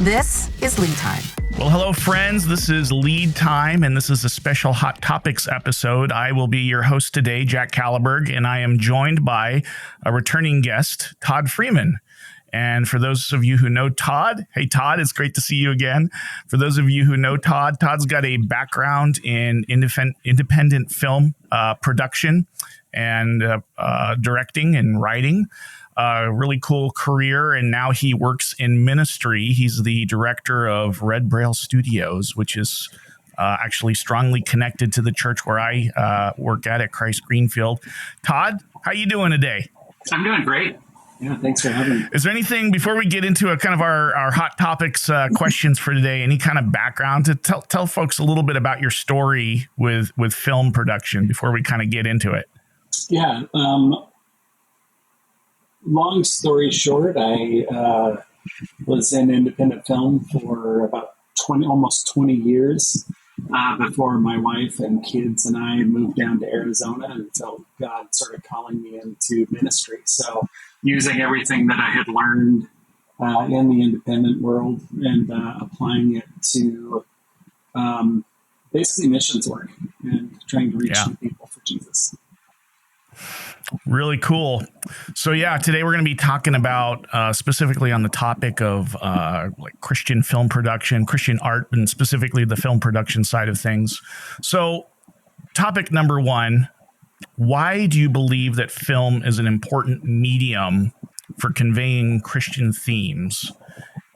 This is Lead Time. Well, hello, friends. This is Lead Time, and this is a special Hot Topics episode. I will be your host today, Jack Caliberg, and I am joined by a returning guest, Todd Freeman. And for those of you who know Todd, hey, Todd, it's great to see you again. For those of you who know Todd, Todd's got a background in independent film production and directing and writing. Really cool career, and now he works in ministry. He's the director of Red Braille Studios, which is actually strongly connected to the church where I work at Christ Greenfield. Todd, how you doing today? I'm doing great. Yeah, thanks for having me. Is there anything, before we get into our hot topics questions for today, any kind of background to tell folks a little bit about your story with film production before we kind of get into it? Yeah. Long story short, I was in independent film for about almost 20 years before my wife and kids and I moved down to Arizona and felt God started calling me into ministry. So using everything that I had learned in the independent world and applying it to basically missions work and trying to reach new people for Jesus. Really cool. So today we're going to be talking about specifically on the topic of like Christian film production, Christian art, and specifically the film production side of things. So topic number one, why do you believe that film is an important medium for conveying Christian themes?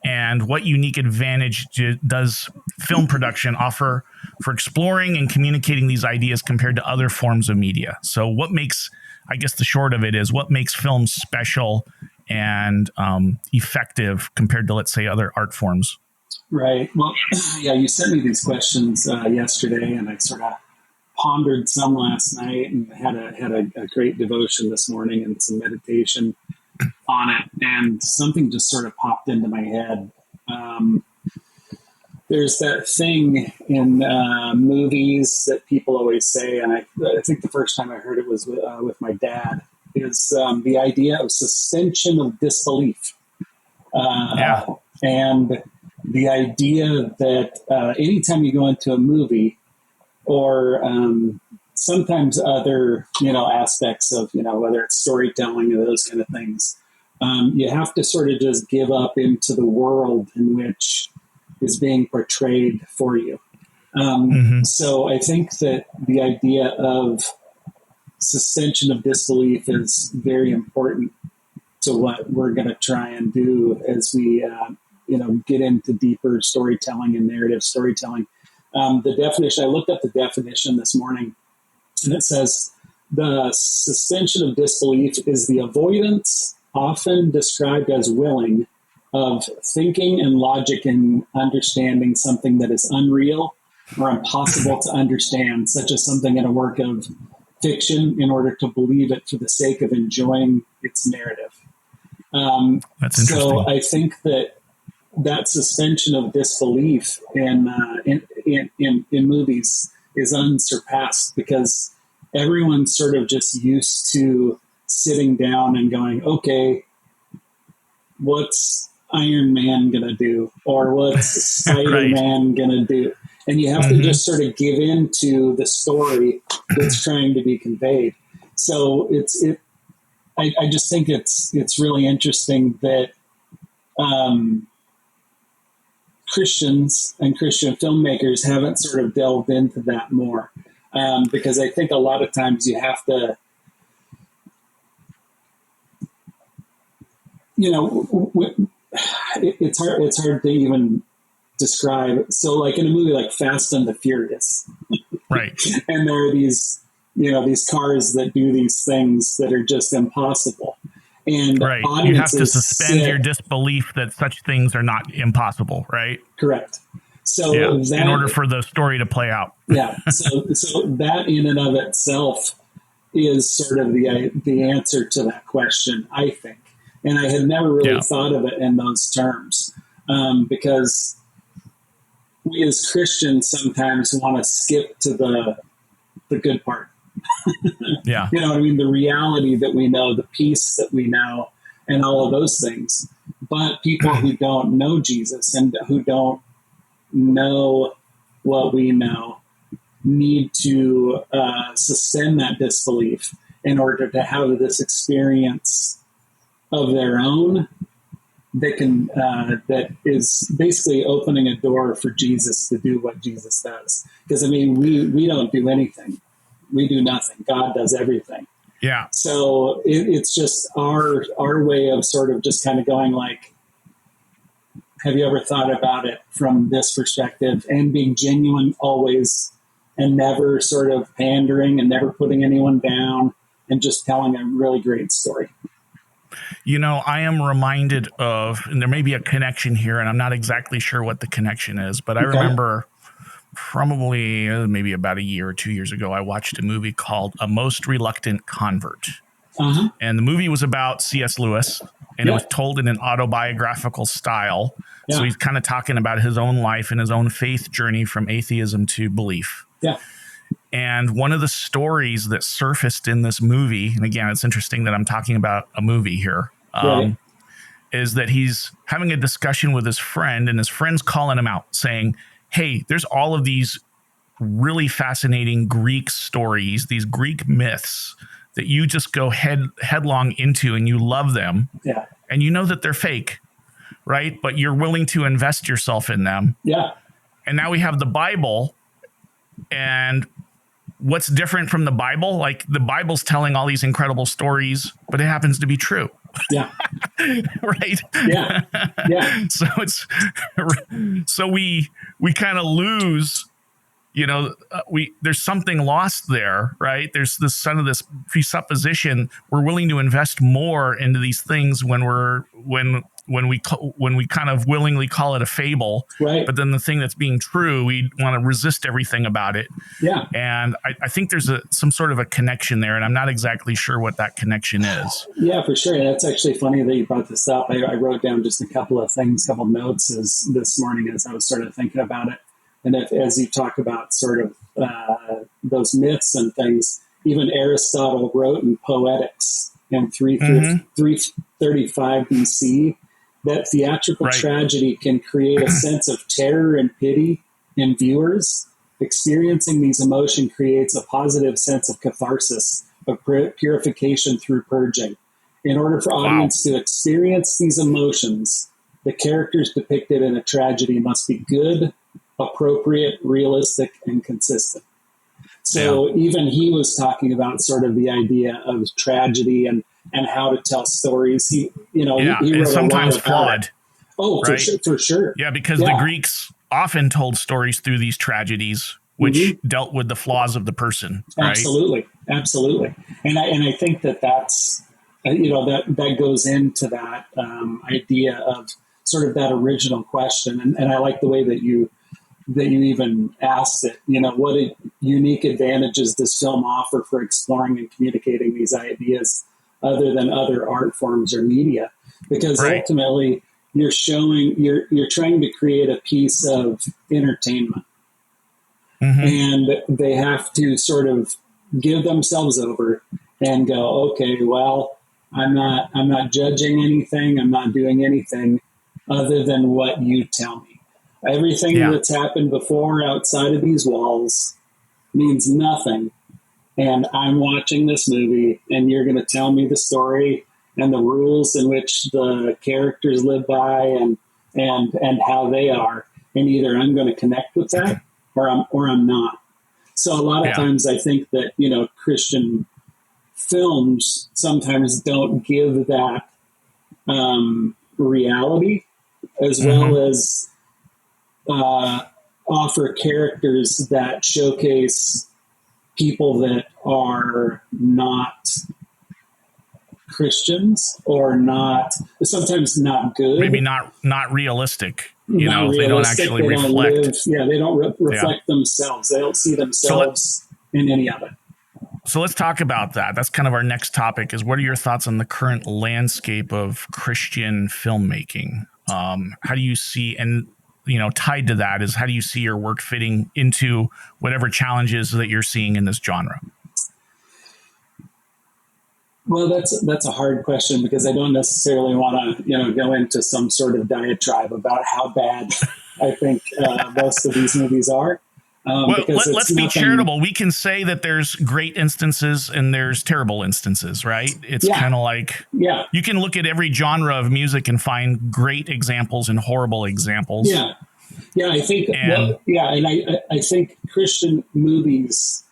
And what unique advantage does film production offer for exploring and communicating these ideas compared to other forms of media? So what makes, I guess the short of it is, what makes film special and effective compared to, let's say, other art forms? Right. Well, you sent me these questions yesterday, and I sort of pondered some last night and had a great devotion this morning and some meditation on it, and something just sort of popped into my head. There's that thing in movies that people always say, and I think the first time I heard it was with my dad, is the idea of suspension of disbelief. And the idea that anytime you go into a movie or sometimes other, aspects of, whether it's storytelling or those kind of things, you have to sort of just give up into the world in which is being portrayed for you. So I think that the idea of suspension of disbelief is very important to what we're going to try and do as we, get into deeper storytelling and narrative storytelling. The definition, I looked up the definition this morning, and it says the suspension of disbelief is the avoidance, often described as willing, of thinking and logic and understanding something that is unreal or impossible to understand, such as something in a work of fiction, in order to believe it for the sake of enjoying its narrative. That's interesting. So I think that suspension of disbelief in movies is unsurpassed, because everyone's sort of just used to sitting down and going, okay, what's Iron Man going to do? Or what's Spider-Man going to do? And you have to just sort of give in to the story that's trying to be conveyed. So I just think it's really interesting that Christians and Christian filmmakers haven't sort of delved into that more. Because I think a lot of times you have to, it's hard to even describe. So like in a movie like Fast and the Furious, right? And there are these, these cars that do these things that are just impossible. And right, you have to suspend your disbelief that such things are not impossible, right? Correct. So in order for the story to play out. So that in and of itself is sort of the answer to that question, I think. And I had never really thought of it in those terms, because we as Christians sometimes want to skip to the good part. You know what I mean? The reality that we know, the peace that we know, and all of those things. But people who don't know Jesus and who don't know what we know need to suspend that disbelief in order to have this experience of their own that is basically opening a door for Jesus to do what Jesus does. Because, I mean, we don't do anything. We do nothing. God does everything. Yeah. So it's just our way of sort of just kind of going like, have you ever thought about it from this perspective, and being genuine always and never sort of pandering and never putting anyone down and just telling a really great story. You know, I am reminded of, and there may be a connection here, and I'm not exactly sure what the connection is, but I remember probably maybe about a year or 2 years ago, I watched a movie called A Most Reluctant Convert. Uh-huh. And the movie was about C.S. Lewis, and it was told in an autobiographical style. So he's kind of talking about his own life and his own faith journey from atheism to belief. Yeah. And one of the stories that surfaced in this movie, and again, it's interesting that I'm talking about a movie here, is that he's having a discussion with his friend, and his friend's calling him out saying, hey, there's all of these really fascinating Greek stories, these Greek myths that you just go headlong into and you love them. Yeah. And you know that they're fake, right? But you're willing to invest yourself in them. Yeah. And now we have the Bible, and what's different from the Bible? Like, the Bible's telling all these incredible stories, but it happens to be true. Yeah. Right. Yeah. Yeah. So we kind of lose, you know, there's something lost there, right? There's this presupposition. We're willing to invest more into these things when we kind of willingly call it a fable, right? But then the thing that's being true, we want to resist everything about it. Yeah. And I think there's some sort of a connection there, and I'm not exactly sure what that connection is. Yeah, for sure. And it's actually funny that you brought this up. I wrote down just a couple of notes this morning as I was sort of thinking about it. And as you talk about sort of those myths and things, even Aristotle wrote in Poetics in 335 BC that theatrical tragedy can create a sense of terror and pity in viewers. Experiencing these emotions creates a positive sense of catharsis, of purification through purging. In order for audience to experience these emotions, the characters depicted in a tragedy must be good, appropriate, realistic, and consistent. So even he was talking about sort of the idea of tragedy and how to tell stories. He wrote sometimes a lot flawed. It. Oh, right? for sure. Yeah, because the Greeks often told stories through these tragedies, which dealt with the flaws of the person. Right? Absolutely. And I think that's that goes into that idea of sort of that original question. And I like the way that you even asked it. You know, what unique advantages does film offer for exploring and communicating these ideas other than other art forms or media? Because ultimately you're trying to create a piece of entertainment, and they have to sort of give themselves over and go, okay, well, I'm not judging anything. I'm not doing anything other than what you tell me. Everything that's happened before outside of these walls means nothing. And I'm watching this movie, and you're going to tell me the story and the rules in which the characters live by and how they are. And either I'm going to connect with that or I'm not. So a lot of times I think that, Christian films sometimes don't give that reality as well as offer characters that showcase people that are not Christians or sometimes not good. Maybe not realistic. They don't actually reflect. They don't reflect themselves. They don't see themselves in any of it. So let's talk about that. That's kind of our next topic is, what are your thoughts on the current landscape of Christian filmmaking? How do you see, and tied to that is, how do you see your work fitting into whatever challenges that you're seeing in this genre? Well, that's a hard question because I don't necessarily want to, go into some sort of diatribe about how bad I think most of these movies are. Well, let's be charitable. We can say that there's great instances and there's terrible instances, right? It's kind of like, you can look at every genre of music and find great examples and horrible examples. Yeah, I think, I think Christian movies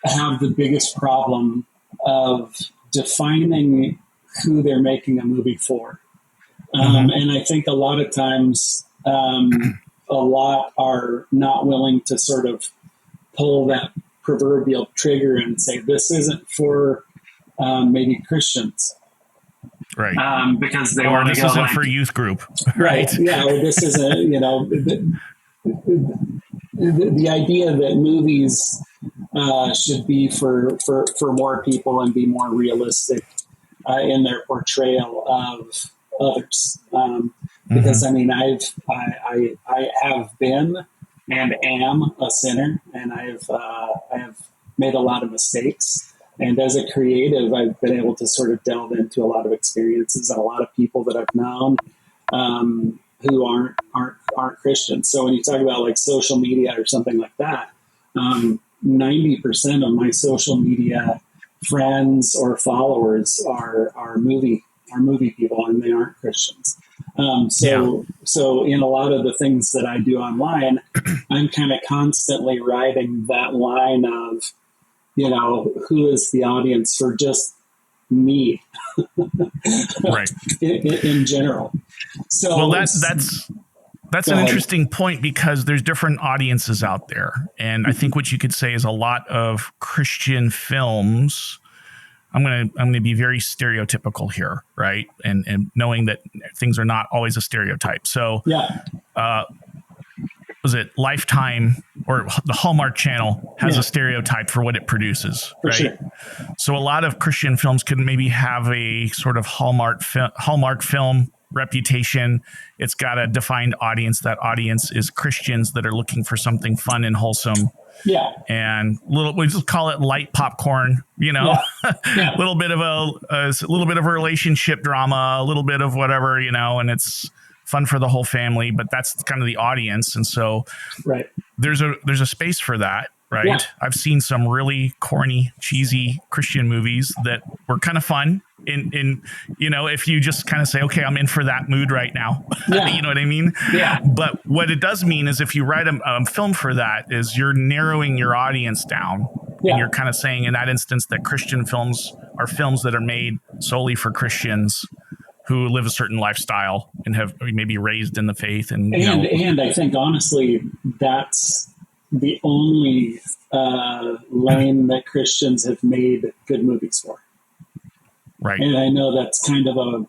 have the biggest problem of defining who they're making a movie for. And I think a lot of times, a lot are not willing to sort of pull that proverbial trigger and say, this isn't for maybe Christians. Right. Because they or this isn't for youth group. Right. Yeah. Or this isn't, the idea that movies should be for more people and be more realistic in their portrayal of others. Because I mean, I have been and am a sinner, and I have made a lot of mistakes. And as a creative, I've been able to sort of delve into a lot of experiences and a lot of people that I've known who aren't Christians. So when you talk about like social media or something like that, 90% of my social media friends or followers are movie people, and they aren't Christians. So in a lot of the things that I do online, I'm kind of constantly riding that line of, who is the audience for just me, right? In general. So well, that's an interesting point because there's different audiences out there, and I think what you could say is a lot of Christian films. I'm gonna be very stereotypical here, right? And knowing that things are not always a stereotype. So, was it Lifetime or the Hallmark Channel has a stereotype for what it produces, right? Sure. So a lot of Christian films could maybe have a sort of Hallmark film reputation. It's got a defined audience. That audience is Christians that are looking for something fun and wholesome. Yeah. And we just call it light popcorn, a little bit of a relationship drama, a little bit of whatever, and it's fun for the whole family, but that's kind of the audience. And so there's a space for that. Right. Yeah. I've seen some really corny, cheesy Christian movies that were kind of fun. If you just kind of say, okay, I'm in for that mood right now, you know what I mean? Yeah. But what it does mean is if you write a film for that is you're narrowing your audience down and you're kind of saying in that instance that Christian films are films that are made solely for Christians who live a certain lifestyle and have maybe raised in the faith. And I think honestly, that's the only lane that Christians have made good movies for. Right. And I know that's kind of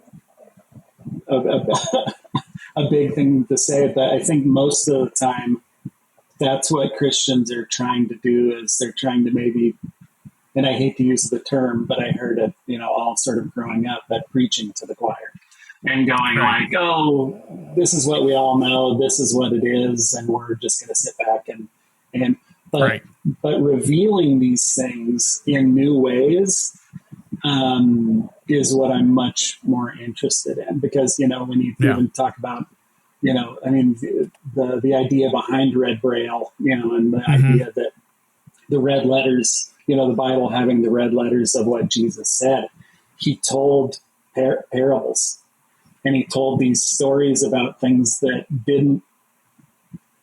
a big thing to say, but I think most of the time that's what Christians are trying to do is they're trying to maybe, and I hate to use the term, but I heard it, all sort of growing up, but preaching to the choir and going like, oh, this is what we all know. This is what it is. And we're just going to sit back but revealing these things in new ways is what I'm much more interested in, because, when you even talk about, the idea behind red braille, and the idea that the red letters, the Bible having the red letters of what Jesus said, he told parables, and he told these stories about things that didn't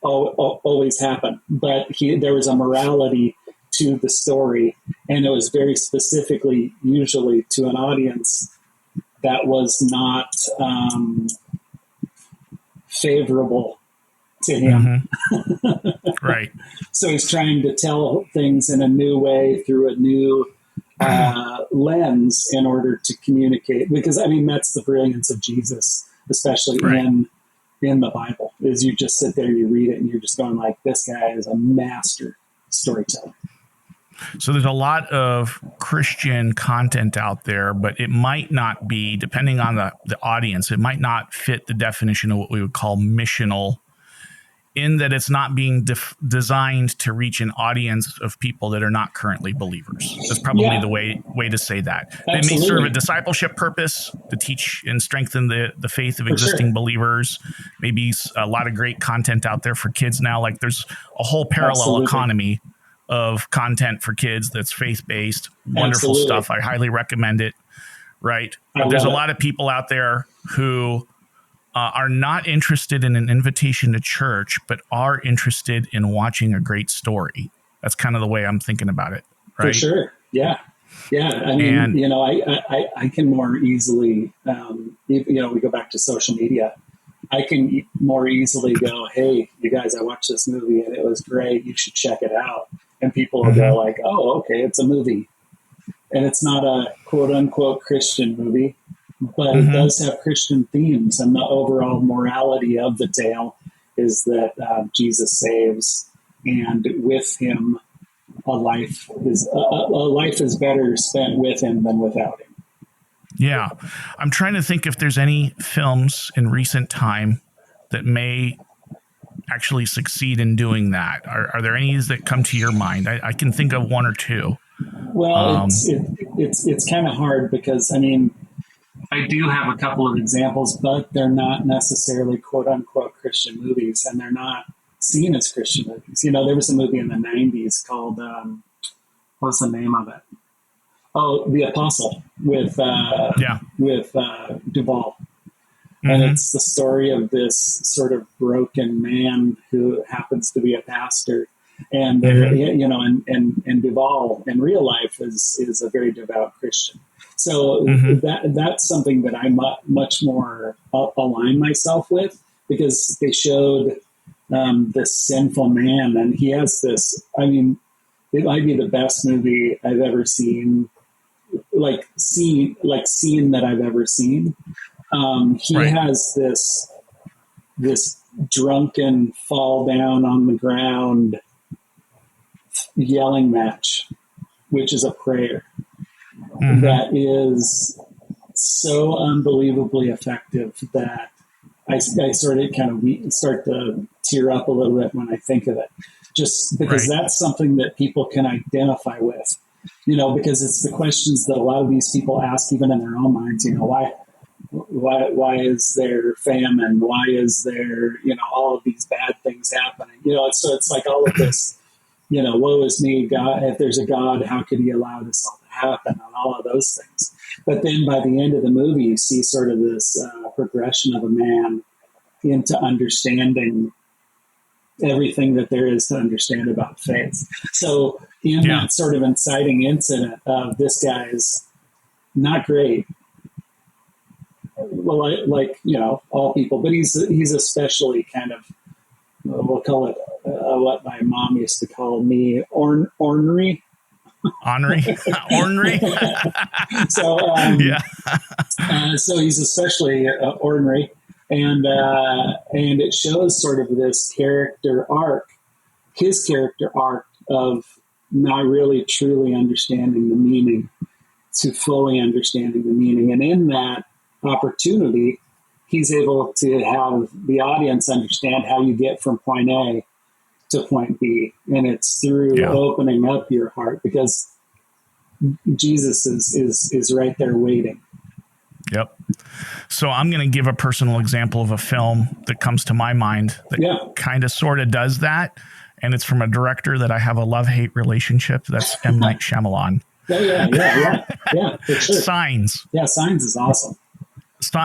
always happen, but there was a morality to the story, and it was very specifically usually to an audience that was not favorable to him. Right. So he's trying to tell things in a new way through a new lens in order to communicate, because that's the brilliance of Jesus, especially in the Bible, is you just sit there, you read it, and you're just going like, this guy is a master storyteller. So there's a lot of Christian content out there, but it might not be, depending on the audience, it might not fit the definition of what we would call missional in that it's not being designed to reach an audience of people that are not currently believers. That's probably the way to say that. Absolutely. It may serve a discipleship purpose to teach and strengthen the faith of existing believers. Maybe a lot of great content out there for kids now. Like there's a whole parallel economy of content for kids that's faith-based. Wonderful stuff. I highly recommend it. Right. But there's a lot of people out there who are not interested in an invitation to church, but are interested in watching a great story. That's kind of the way I'm thinking about it. Right? For sure. Yeah. Yeah. I mean, I can more easily, we go back to social media. I can more easily go, hey, you guys, I watched this movie and it was great. You should check it out. And people will go like, oh, okay, it's a movie. And it's not a quote unquote Christian movie, but it does have Christian themes, and the overall morality of the tale is that Jesus saves, and with him, a life is better spent with him than without him. Yeah, I'm trying to think if there's any films in recent time that may actually succeed in doing that. Are there any that come to your mind? I can think of one or two. Well, it's kind of hard because I mean, I do have a couple of examples, but they're not necessarily quote unquote Christian movies, and they're not seen as Christian movies. You know, there was a movie in the 90s called, what's the name of it? Oh, The Apostle with Duvall. And it's the story of this sort of broken man who happens to be a pastor. And, and Duvall in real life is a very devout Christian. So that's something that I much more align myself with, because they showed this sinful man, and he has this, I mean, it might be the best movie I've ever seen, scene that I've ever seen. He has this drunken fall down on the ground yelling match, which is a prayer that is so unbelievably effective that I sort of kind of start to tear up a little bit when I think of it, just because that's something that people can identify with, because it's the questions that a lot of these people ask even in their own minds, why is there famine? Why is there, all of these bad things happening? So it's like all of this, woe is me, God, if there's a God, how could he allow this all to happen, and all of those things. But then by the end of the movie, you see sort of this progression of a man into understanding everything that there is to understand about faith. So in that sort of inciting incident of this guy's not great, well, all people, but he's especially kind of, we'll call it what my mom used to call me, ornery. Ornery. So, so he's especially ornery, and it shows sort of this his character arc of not really truly understanding the meaning to fully understanding the meaning, and in that opportunity, he's able to have the audience understand how you get from point A to point B. And it's through opening up your heart, because Jesus is right there waiting. Yep. So I'm going to give a personal example of a film that comes to my mind that kind of sort of does that. And it's from a director that I have a love-hate relationship. That's M. Night Shyamalan. Yeah, for sure. Signs. Yeah, Signs is awesome.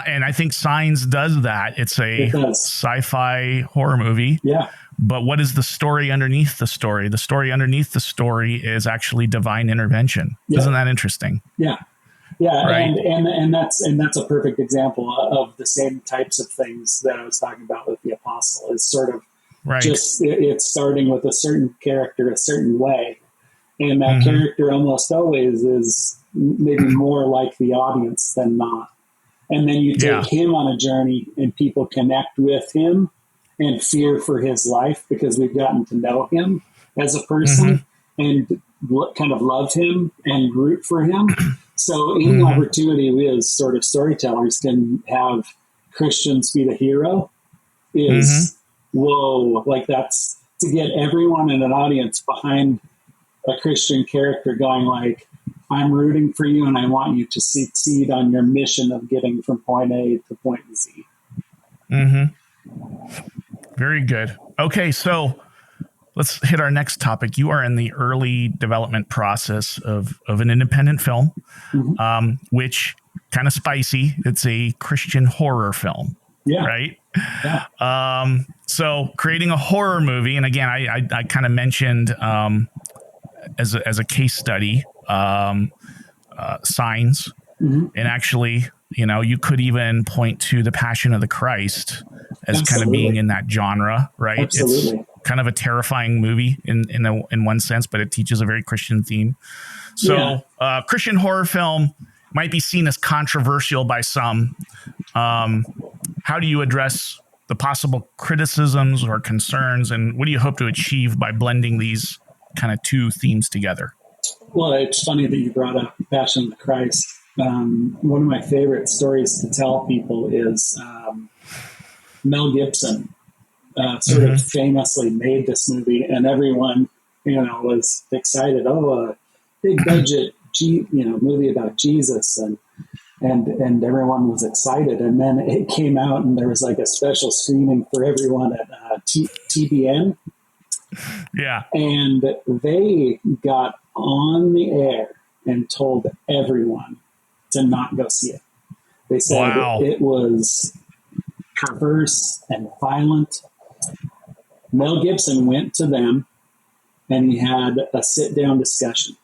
And I think Signs does that. It's a sci-fi horror movie. Yeah. But what is the story underneath the story? The story underneath the story is actually divine intervention. Yeah. Isn't that interesting? Yeah. Yeah. Right? And that's a perfect example of the same types of things that I was talking about with the Apostle. It's sort of just, it's starting with a certain character a certain way. And that character almost always is maybe more like the audience than not. And then you take him on a journey, and people connect with him and fear for his life, because we've gotten to know him as a person and kind of love him and root for him. So any opportunity we as sort of storytellers can have Christians be the hero is whoa, like that's to get everyone in an audience behind a Christian character going like, I'm rooting for you and I want you to succeed on your mission of getting from point A to point Z. Mm-hmm. Very good. Okay, so let's hit our next topic. You are in the early development process of an independent film, which kind of spicy. It's a Christian horror film, right? Yeah. So creating a horror movie, and again, I kind of mentioned as a case study, Signs, and actually, you could even point to The Passion of the Christ as kind of being in that genre, right? Absolutely. It's kind of a terrifying movie in one sense, but it teaches a very Christian theme. So Christian horror film might be seen as controversial by some. How do you address the possible criticisms or concerns, and what do you hope to achieve by blending these kind of two themes together? Well, it's funny that you brought up Passion of the Christ. One of my favorite stories to tell people is Mel Gibson sort of famously made this movie, and everyone, was excited. Oh, a big budget, movie about Jesus, and everyone was excited. And then it came out, and there was like a special screening for everyone at TBN. Yeah, and they got on the air and told everyone to not go see it. They said it was perverse and violent. Mel Gibson went to them and he had a sit-down discussion.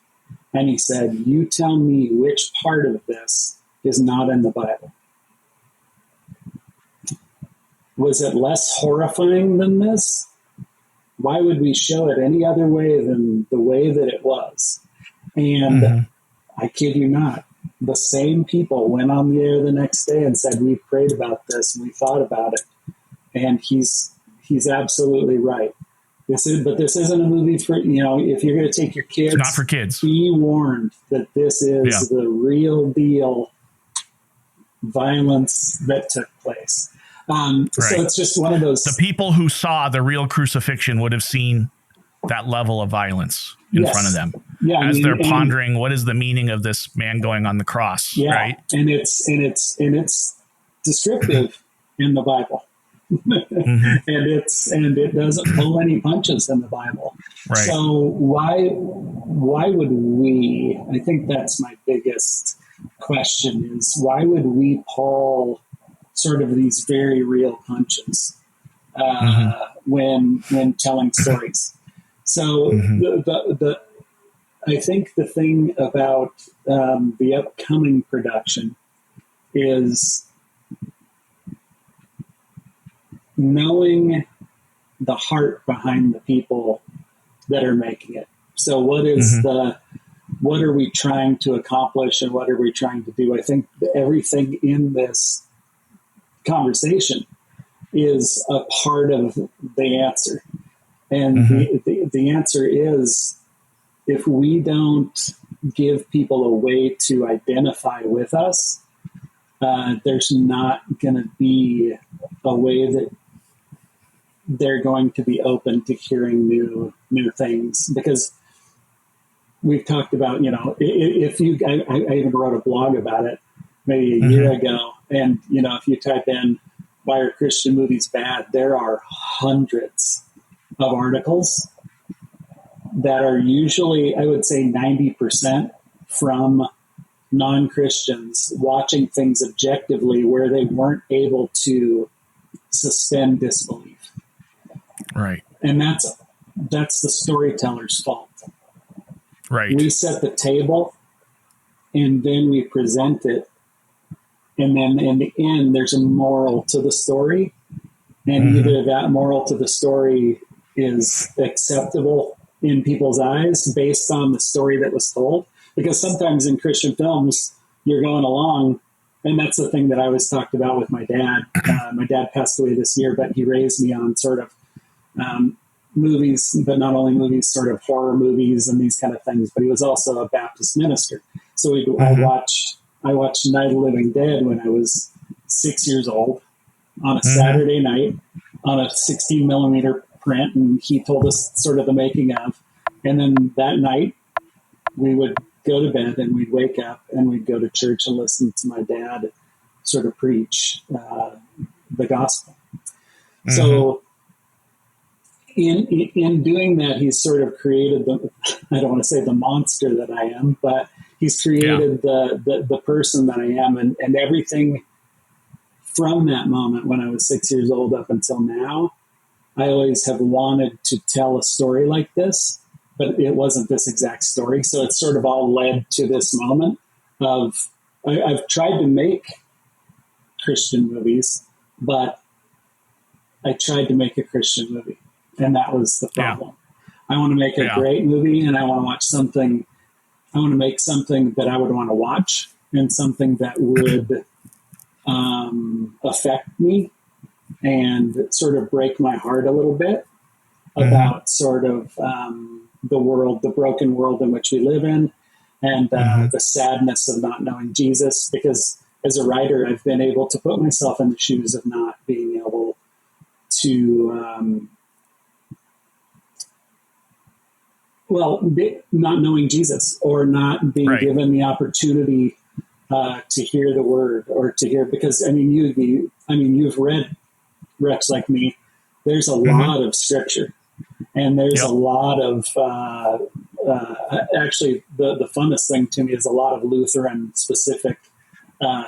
And he said, you tell me which part of this is not in the Bible. Was it less horrifying than this? Why would we show it any other way than the way that it was? And I kid you not, the same people went on the air the next day and said, we prayed about this and we thought about it. And he's absolutely right. This isn't a movie for, if you're going to take your kids, it's not for kids. Be warned that this is the real deal violence that took place. So it's just one of those. The people who saw the real crucifixion would have seen that level of violence in front of them. Yeah, as they're pondering what is the meaning of this man going on the cross, right? And it's descriptive in the Bible. And it doesn't pull any punches in the Bible. Right. So why would we? I think that's my biggest question: is why would we pull sort of these very real punches when telling stories? So I think the thing about the upcoming production is knowing the heart behind the people that are making it. So what are we trying to accomplish and what are we trying to do? I think everything in this conversation is a part of the answer. And the answer is, if we don't give people a way to identify with us, there's not going to be a way that they're going to be open to hearing new things. Because we've talked about, if you, I even wrote a blog about it maybe a year ago. And, if you type in, why are Christian movies bad? There are hundreds of articles that are usually, I would say 90% from non-Christians watching things objectively where they weren't able to suspend disbelief. Right. And that's the storyteller's fault. Right. We set the table and then we present it. And then in the end, there's a moral to the story. And either that moral to the story is acceptable in people's eyes based on the story that was told. Because sometimes in Christian films, you're going along, and that's the thing that I always talked about with my dad. My dad passed away this year, but he raised me on sort of movies, but not only movies, sort of horror movies and these kind of things, but he was also a Baptist minister. So I watched Night of the Living Dead when I was 6 years old on a Saturday night on a 16 millimeter print, and he told us sort of the making of. And then that night, we would go to bed and we'd wake up and we'd go to church and listen to my dad sort of preach the gospel. Mm-hmm. So in doing that, he's sort of created I don't want to say the monster that I am, but he's created the person that I am, and everything from that moment when I was 6 years old up until now, I always have wanted to tell a story like this, but it wasn't this exact story. So it's sort of all led to this moment of, I've tried to make Christian movies, but I tried to make a Christian movie, and that was the problem. Yeah. I want to make a great movie, and I want to watch something. I want to make something that I would want to watch, and something that would affect me and sort of break my heart a little bit about sort of the world, the broken world in which we live in, and the sadness of not knowing Jesus. Because as a writer, I've been able to put myself in the shoes of not being able to, not knowing Jesus, or not being given the opportunity to hear the word, or to hear, because you've read Wretch Like Me. There's a lot of scripture, and there's a lot of actually the funnest thing to me is a lot of Lutheran specific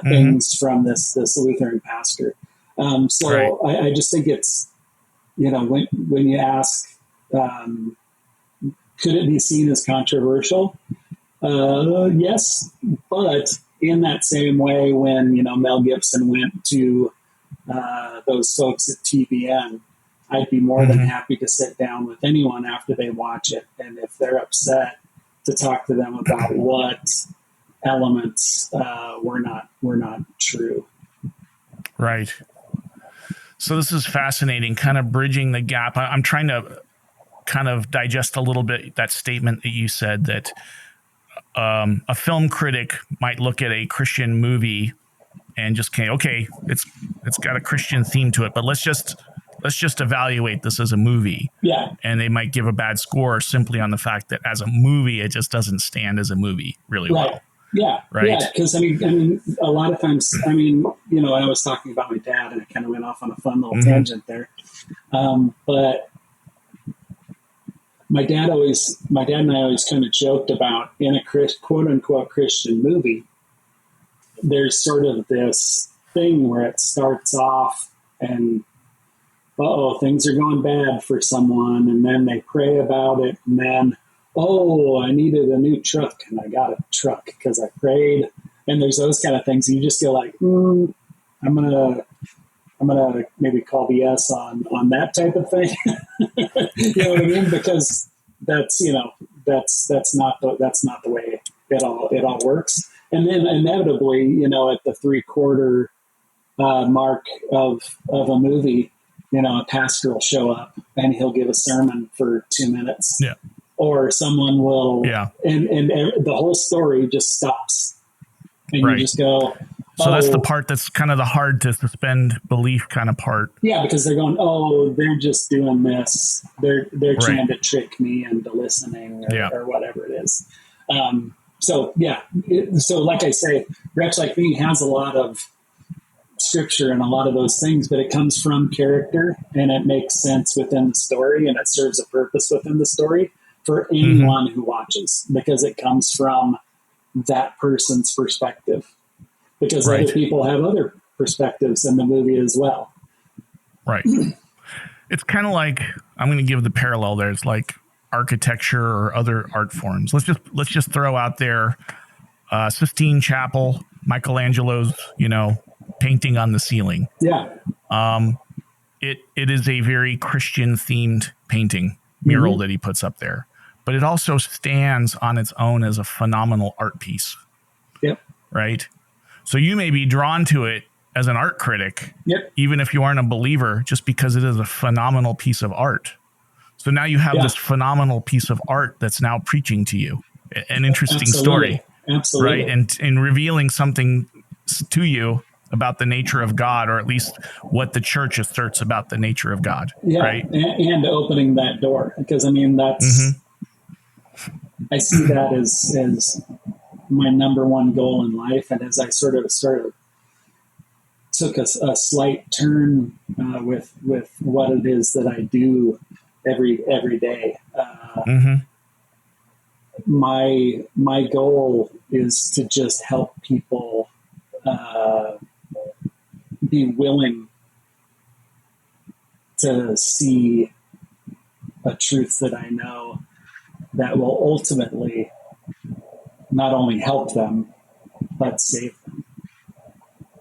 things from this Lutheran pastor. I just think it's, when you ask, could it be seen as controversial? Yes, but in that same way, when Mel Gibson went to those folks at TBN, I'd be more than happy to sit down with anyone after they watch it, and if they're upset, to talk to them about what elements were not true. Right. So this is fascinating, kind of bridging the gap. I'm trying to kind of digest a little bit that statement that you said, that a film critic might look at a Christian movie and just it's got a Christian theme to it, but let's just evaluate this as a movie. Yeah. And they might give a bad score simply on the fact that as a movie, it just doesn't stand as a movie really well. Yeah. Right. Yeah. Because a lot of times, I was talking about my dad, and I kind of went off on a fun little tangent there. But my dad and I always kind of joked about, in a quote unquote Christian movie, there's sort of this thing where it starts off and, things are going bad for someone, and then they pray about it, and then, I needed a new truck, and I got a truck because I prayed. And there's those kind of things. You just go like, I'm gonna maybe call BS on that type of thing. You know what I mean? Because that's not the way it all works. And then inevitably, at the 3/4 mark of a movie, a pastor will show up and he'll give a sermon for 2 minutes. Yeah. Or someone will, and the whole story just stops, and you just go. So that's the part that's kind of the hard to suspend belief kind of part. Yeah, because they're going, they're just doing this. They're trying to trick me into listening, or whatever it is. So like I say, Wretch Like Me has a lot of scripture and a lot of those things, but it comes from character, and it makes sense within the story, and it serves a purpose within the story for anyone who watches, because it comes from that person's perspective, because other people have other perspectives in the movie as well. Right. It's kind of like, I'm going to give the parallel there. It's like architecture or other art forms. Let's just throw out there, Sistine Chapel, Michelangelo's, painting on the ceiling. Yeah. It is a very Christian themed painting mural that he puts up there, but it also stands on its own as a phenomenal art piece. Yep. Right. So you may be drawn to it as an art critic, even if you aren't a believer, just because it is a phenomenal piece of art. So now you have this phenomenal piece of art that's now preaching to you an interesting story. Absolutely. Right. And revealing something to you about the nature of God, or at least what the church asserts about the nature of God. Yeah, right? And opening that door, because I mean that's I see that as my number one goal in life, and as I sort of took a slight turn with what it is that I do every day. My goal is to just help people be willing to see a truth that I know that will ultimately not only help them, but save them.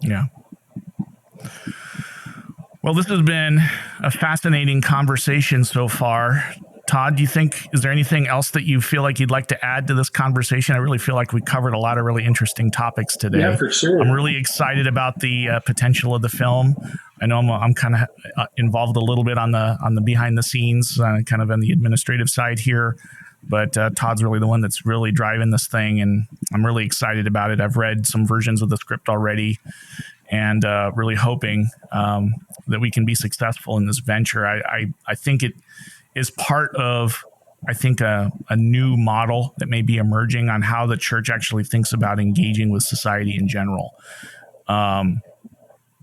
Yeah. Well, this has been a fascinating conversation so far. Todd, is there anything else that you feel like you'd like to add to this conversation? I really feel like we covered a lot of really interesting topics today. Yeah, for sure. I'm really excited about the potential of the film. I know I'm kind of involved a little bit on the behind the scenes, kind of on the administrative side here. But Todd's really the one that's really driving this thing, and I'm really excited about it. I've read some versions of the script already, and really hoping that we can be successful in this venture. I think it is part of, a new model that may be emerging on how the church actually thinks about engaging with society in general.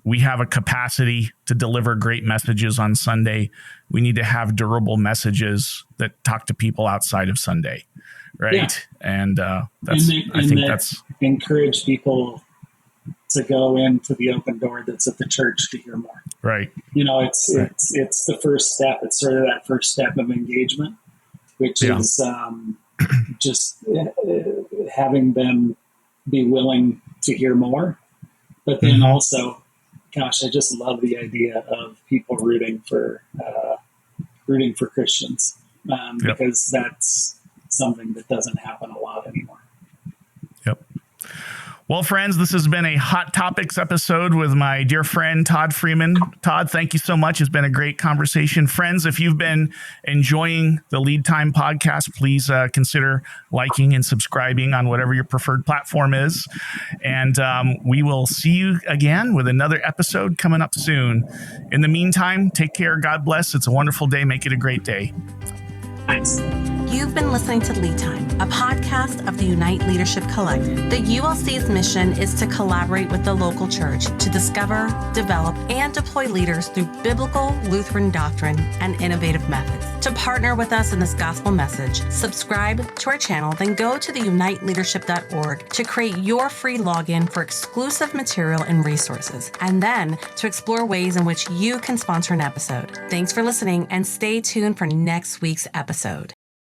We have a capacity to deliver great messages on Sunday. We need to have durable messages that talk to people outside of Sunday, right? Yeah. And that's encourage people to go into the open door that's at the church to hear more. Right. It's the first step. It's sort of that first step of engagement, which is just having them be willing to hear more. But then also, gosh, I just love the idea of people rooting for Christians because that's something that doesn't happen a lot anymore. Yep. Well, friends, this has been a Hot Topics episode with my dear friend, Todd Freeman. Todd, thank you so much. It's been a great conversation. Friends, if you've been enjoying the Lead Time podcast, please consider liking and subscribing on whatever your preferred platform is. And we will see you again with another episode coming up soon. In the meantime, take care. God bless. It's a wonderful day. Make it a great day. Thanks. You've been listening to Lead Time, a podcast of the Unite Leadership Collective. The ULC's mission is to collaborate with the local church to discover, develop, and deploy leaders through biblical Lutheran doctrine and innovative methods. To partner with us in this gospel message, subscribe to our channel, then go to theuniteleadership.org to create your free login for exclusive material and resources, and then to explore ways in which you can sponsor an episode. Thanks for listening, and stay tuned for next week's episode.